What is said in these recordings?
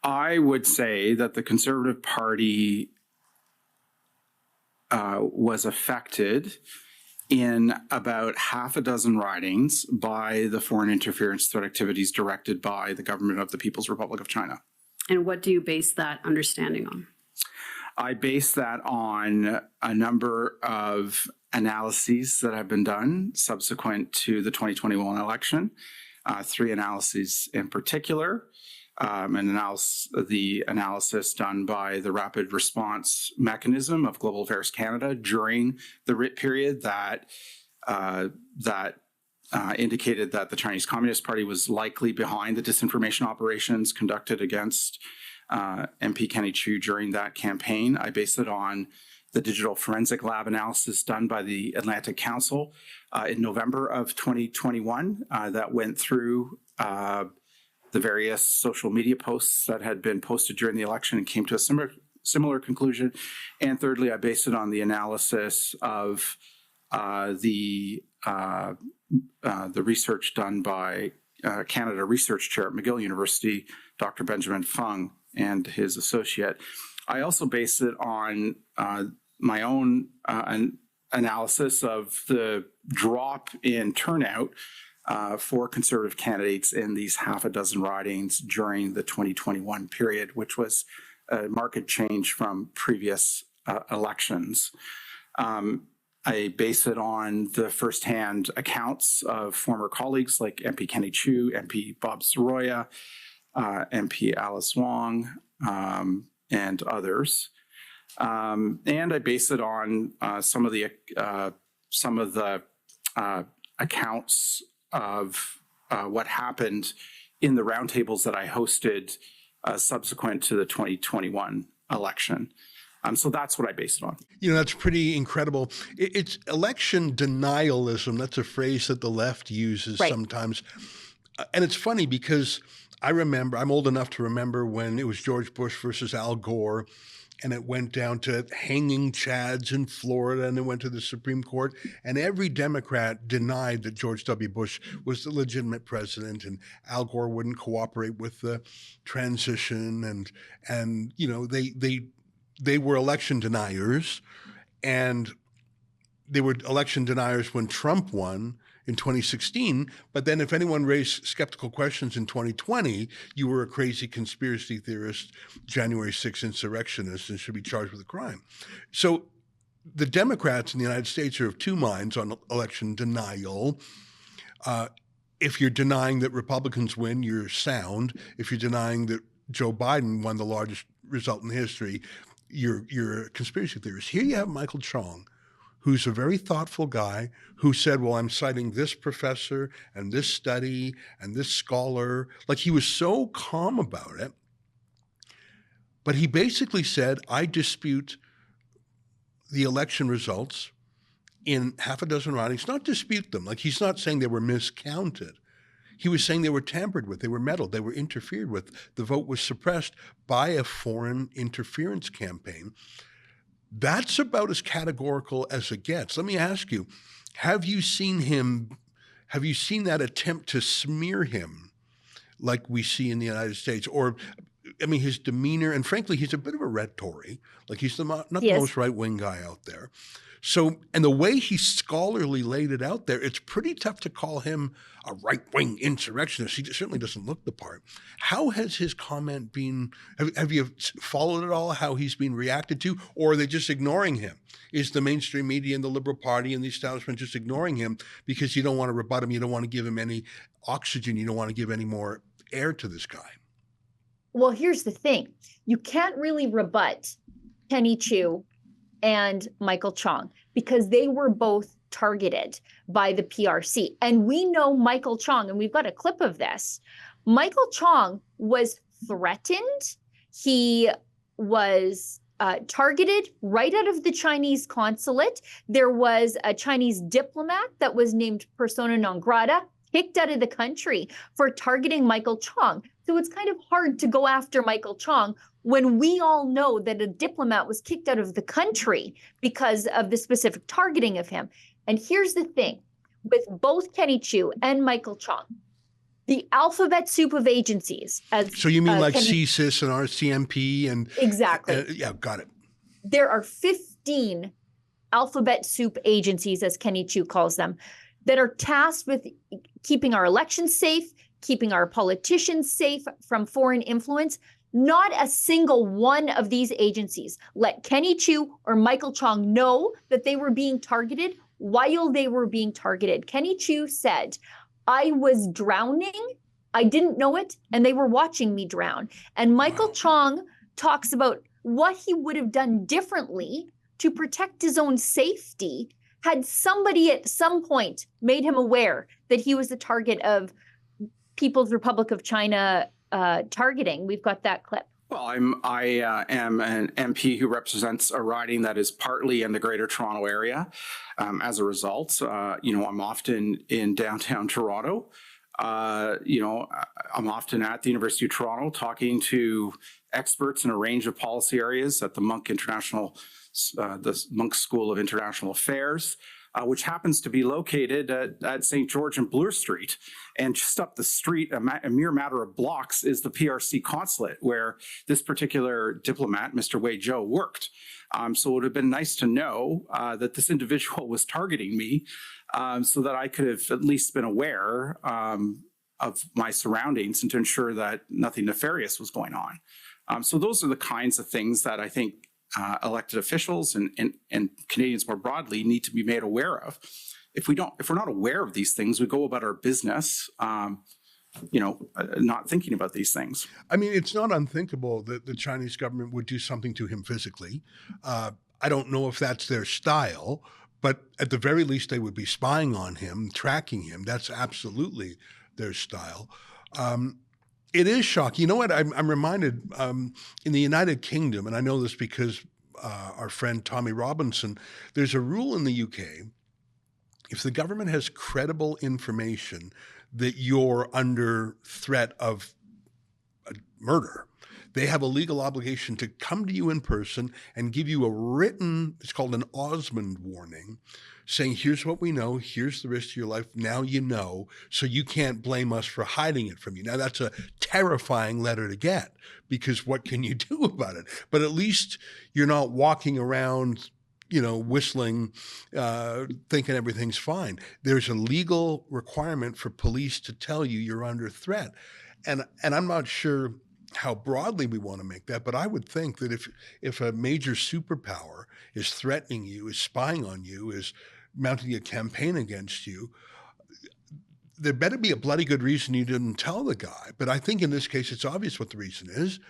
I would say that the Conservative Party was affected in about half a dozen ridings by the foreign interference threat activities directed by the government of the People's Republic of China. And what do you base that understanding on? I base that on a number of analyses that have been done subsequent to the 2021 election, three analyses in particular. The analysis done by the Rapid Response Mechanism of Global Affairs Canada during the WRIT period that indicated that the Chinese Communist Party was likely behind the disinformation operations conducted against MP Kenny Chiu during that campaign. I based it on the Digital Forensic Lab analysis done by the Atlantic Council in November of 2021 that went through the various social media posts that had been posted during the election and came to a similar conclusion. And thirdly, I based it on the analysis of the research done by Canada Research Chair at McGill University, Dr. Benjamin Fung and his associate. I also based it on my own analysis of the drop in turnout for Conservative candidates in these half a dozen ridings during the 2021 period, which was a marked change from previous elections. I base it on the firsthand accounts of former colleagues like MP Kenny Chiu, MP Bob Soroya, MP Alice Wong, and others. And I base it on some of the accounts of what happened in the roundtables that I hosted subsequent to the 2021 election. So that's what I base it on. That's pretty incredible. It's election denialism. That's a phrase that the left uses sometimes. And it's funny because I'm old enough to remember when it was George Bush versus Al Gore, and it went down to hanging chads in Florida, and it went to the Supreme Court, and every Democrat denied that George W. Bush was the legitimate president, and Al Gore wouldn't cooperate with the transition, and they were election deniers, and they were election deniers when Trump won in 2016. But then if anyone raised skeptical questions in 2020, you were a crazy conspiracy theorist, January 6th insurrectionist, and should be charged with a crime. So the Democrats in the United States are of two minds on election denial. If you're denying that Republicans win, you're sound. If you're denying that Joe Biden won the largest result in history, you're a conspiracy theorist. Here you have Michael Chong, who's a very thoughtful guy who said, well, I'm citing this professor and this study and this scholar. Like, he was so calm about it. But he basically said, I dispute the election results in half a dozen ridings, not dispute them. Like, he's not saying they were miscounted. He was saying they were tampered with, they were meddled, they were interfered with. The vote was suppressed by a foreign interference campaign. That's about as categorical as it gets. Let me ask you, have you seen that attempt to smear him like we see in the United States? Or, I mean, his demeanor, and frankly, he's a bit of a red Tory. Like, he's not the most right-wing guy out there. So, and the way he scholarly laid it out there, it's pretty tough to call him a right-wing insurrectionist. He certainly doesn't look the part. How has his comment been, have you followed it all, how he's been reacted to, or are they just ignoring him? Is the mainstream media and the Liberal Party and the establishment just ignoring him because you don't want to rebut him, you don't want to give him any oxygen, you don't want to give any more air to this guy? Well, here's the thing. You can't really rebut Kenny Chiu and Michael Chong because they were both targeted by the PRC. And we know Michael Chong, and we've got a clip of this. Michael Chong was threatened. He was targeted right out of the Chinese consulate. There was a Chinese diplomat that was named persona non grata, kicked out of the country for targeting Michael Chong. So it's kind of hard to go after Michael Chong when we all know that a diplomat was kicked out of the country because of the specific targeting of him. And here's the thing, with both Kenny Chiu and Michael Chong, The alphabet soup of agencies. As So you mean like Kenny, CSIS and RCMP and exactly. yeah, got it. There are 15 alphabet soup agencies, as Kenny Chu calls them, that are tasked with keeping our elections safe, keeping our politicians safe from foreign influence. Not a single one of these agencies let Kenny Chu or Michael Chong know that they were being targeted while they were being targeted. Kenny Chu said, I was drowning, I didn't know it, and they were watching me drown. And Michael Chong talks about what he would have done differently to protect his own safety had somebody at some point made him aware that he was the target of People's Republic of China targeting. We've got that clip. Well, I am an MP who represents a riding that is partly in the Greater Toronto Area. As a result, I'm often in downtown Toronto. I'm often at the University of Toronto talking to experts in a range of policy areas at the the Monk School of International Affairs, which happens to be located at St. George and Bloor Street. And just up the street, a mere matter of blocks, is the PRC consulate where this particular diplomat, Mr. Wei Zhou, worked. So it would have been nice to know that this individual was targeting me so that I could have at least been aware of my surroundings and to ensure that nothing nefarious was going on. So those are the kinds of things that I think elected officials and Canadians more broadly need to be made aware of. If we're not aware of these things, we go about our business, not thinking about these things. I mean, it's not unthinkable that the Chinese government would do something to him physically. I don't know if that's their style, but at the very least, they would be spying on him, tracking him. That's absolutely their style. It is shocking. You know what? I'm reminded in the United Kingdom, and I know this because our friend Tommy Robinson, there's a rule in the UK. If the government has credible information that you're under threat of a murder, they have a legal obligation to come to you in person and give you a written, it's called an Osmond warning, saying, here's what we know, here's the risk to your life, now you know, so you can't blame us for hiding it from you. Now, that's a terrifying letter to get, because what can you do about it? But at least you're not walking around, whistling, thinking everything's fine. There's a legal requirement for police to tell you you're under threat. And I'm not sure how broadly we want to make that, but I would think that if a major superpower is threatening you, is spying on you, is mounting a campaign against you, there better be a bloody good reason you didn't tell the guy. But I think in this case, it's obvious what the reason is,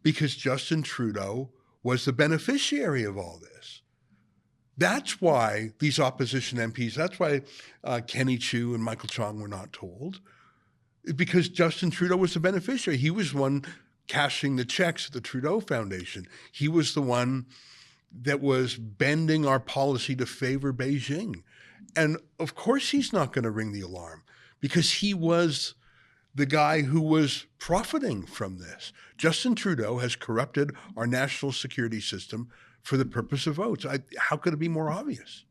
because Justin Trudeau was the beneficiary of all this. That's why these opposition MPs, that's why Kenny Chu and Michael Chong were not told, because Justin Trudeau was the beneficiary. He was one cashing the checks at the Trudeau Foundation. He was the one that was bending our policy to favor Beijing. And of course he's not going to ring the alarm, because he was the guy who was profiting from this. Justin Trudeau has corrupted our national security system for the purpose of votes. How could it be more obvious?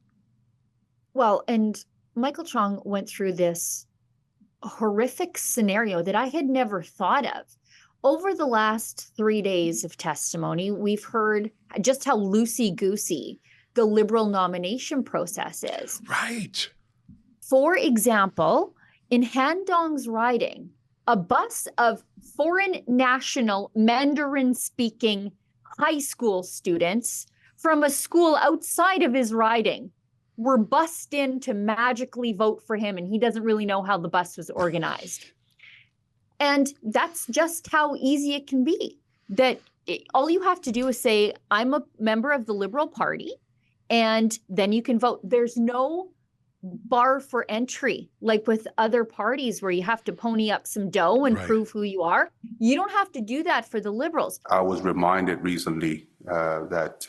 Well, and Michael Chong went through this horrific scenario that I had never thought of. Over the last 3 days of testimony, we've heard just how loosey-goosey the Liberal nomination process is. Right. For example, in Han Dong's riding, a bus of foreign national Mandarin-speaking high school students from a school outside of his riding were bussed in to magically vote for him, and he doesn't really know how the bus was organized. And that's just how easy it can be. All you have to do is say, I'm a member of the Liberal Party, and then you can vote. There's no bar for entry, like with other parties where you have to pony up some dough and prove who you are. You don't have to do that for the Liberals. I was reminded recently that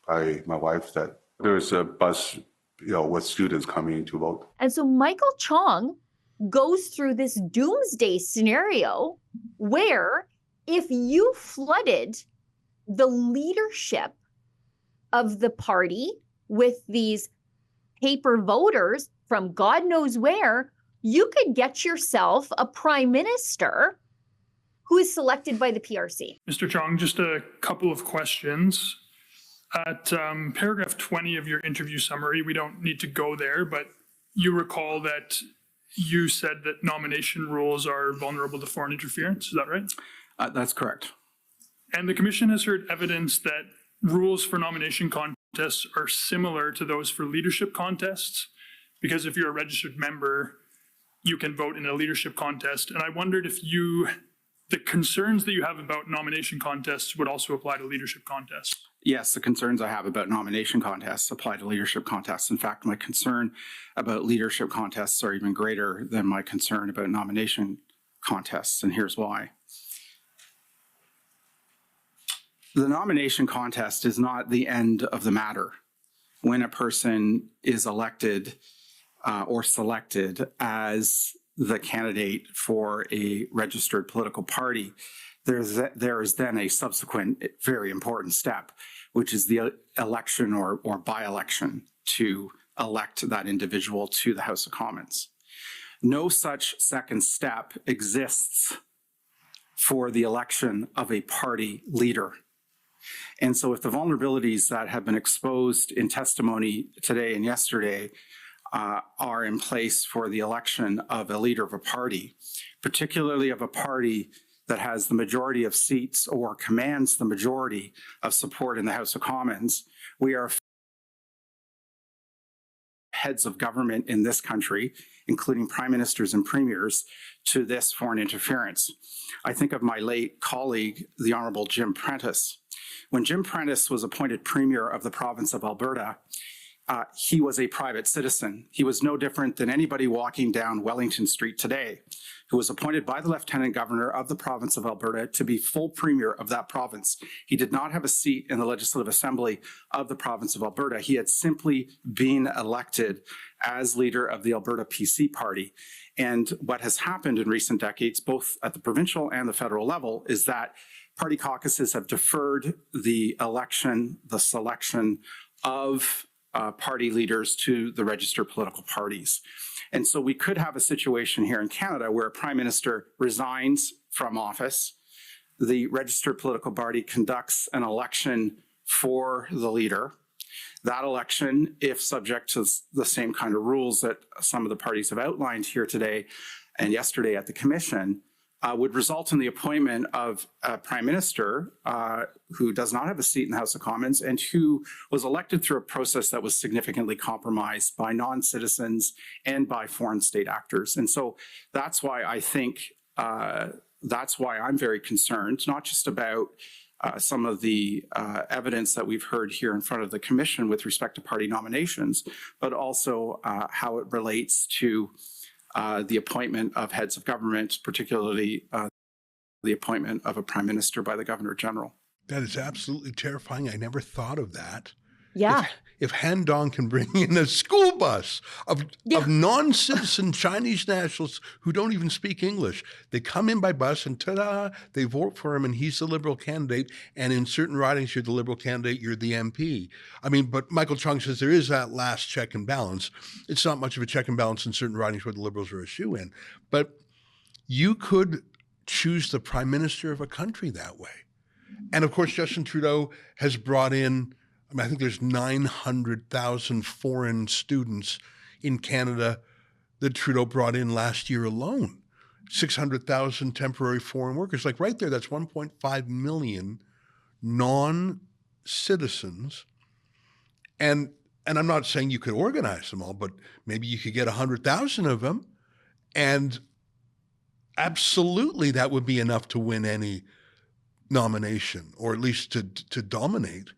by my wife that there's a bus, with students coming to vote. And so Michael Chong goes through this doomsday scenario where if you flooded the leadership of the party with these paper voters from God knows where, you could get yourself a prime minister who is selected by the PRC. Mr. Chong, just a couple of questions. At paragraph 20 of your interview summary, we don't need to go there, but you recall that you said that nomination rules are vulnerable to foreign interference. Is that right? That's correct. And the commission has heard evidence that rules for nomination contests are similar to those for leadership contests, because if you're a registered member, you can vote in a leadership contest. And I wondered if the concerns that you have about nomination contests would also apply to leadership contests. Yes, the concerns I have about nomination contests apply to leadership contests. In fact, my concern about leadership contests are even greater than my concern about nomination contests, and here's why. The nomination contest is not the end of the matter. When a person is elected or selected as the candidate for a registered political party, there is then a subsequent very important step, which is the election or by-election to elect that individual to the House of Commons. No such second step exists for the election of a party leader. And so if the vulnerabilities that have been exposed in testimony today and yesterday are in place for the election of a leader of a party, particularly of a party that has the majority of seats or commands the majority of support in the House of Commons, we are heads of government in this country, including prime ministers and premiers, to this foreign interference. I think of my late colleague, the Honorable Jim Prentice. When Jim Prentice was appointed Premier of the province of Alberta, he was a private citizen. He was no different than anybody walking down Wellington Street today, who was appointed by the Lieutenant Governor of the province of Alberta to be full Premier of that province. He did not have a seat in the Legislative Assembly of the province of Alberta. He had simply been elected as leader of the Alberta PC Party. And what has happened in recent decades, both at the provincial and the federal level, is that party caucuses have deferred the election, the selection of party leaders to the registered political parties. And so we could have a situation here in Canada where a prime minister resigns from office, the registered political party conducts an election for the leader. That election, if subject to the same kind of rules that some of the parties have outlined here today and yesterday at the commission, would result in the appointment of a prime minister who does not have a seat in the House of Commons and who was elected through a process that was significantly compromised by non-citizens and by foreign state actors. And so that's why I think, that's why I'm very concerned, not just about some of the evidence that we've heard here in front of the commission with respect to party nominations, but also how it relates to the appointment of heads of government, particularly the appointment of a prime minister by the Governor General. That is absolutely terrifying. I never thought of that. Yeah. If Han Dong can bring in a school bus of non-citizen Chinese nationals who don't even speak English, they come in by bus and ta-da, they vote for him and he's the Liberal candidate. And in certain ridings, you're the Liberal candidate, you're the MP. I mean, but Michael Chong says there is that last check and balance. It's not much of a check and balance in certain ridings where the Liberals are a shoo-in. But you could choose the prime minister of a country that way. And of course, Justin Trudeau has brought in, I think there's 900,000 foreign students in Canada that Trudeau brought in last year alone. 600,000 temporary foreign workers. Like right there, that's 1.5 million non-citizens. And I'm not saying you could organize them all, but maybe you could get 100,000 of them. And absolutely that would be enough to win any nomination, or at least to dominate.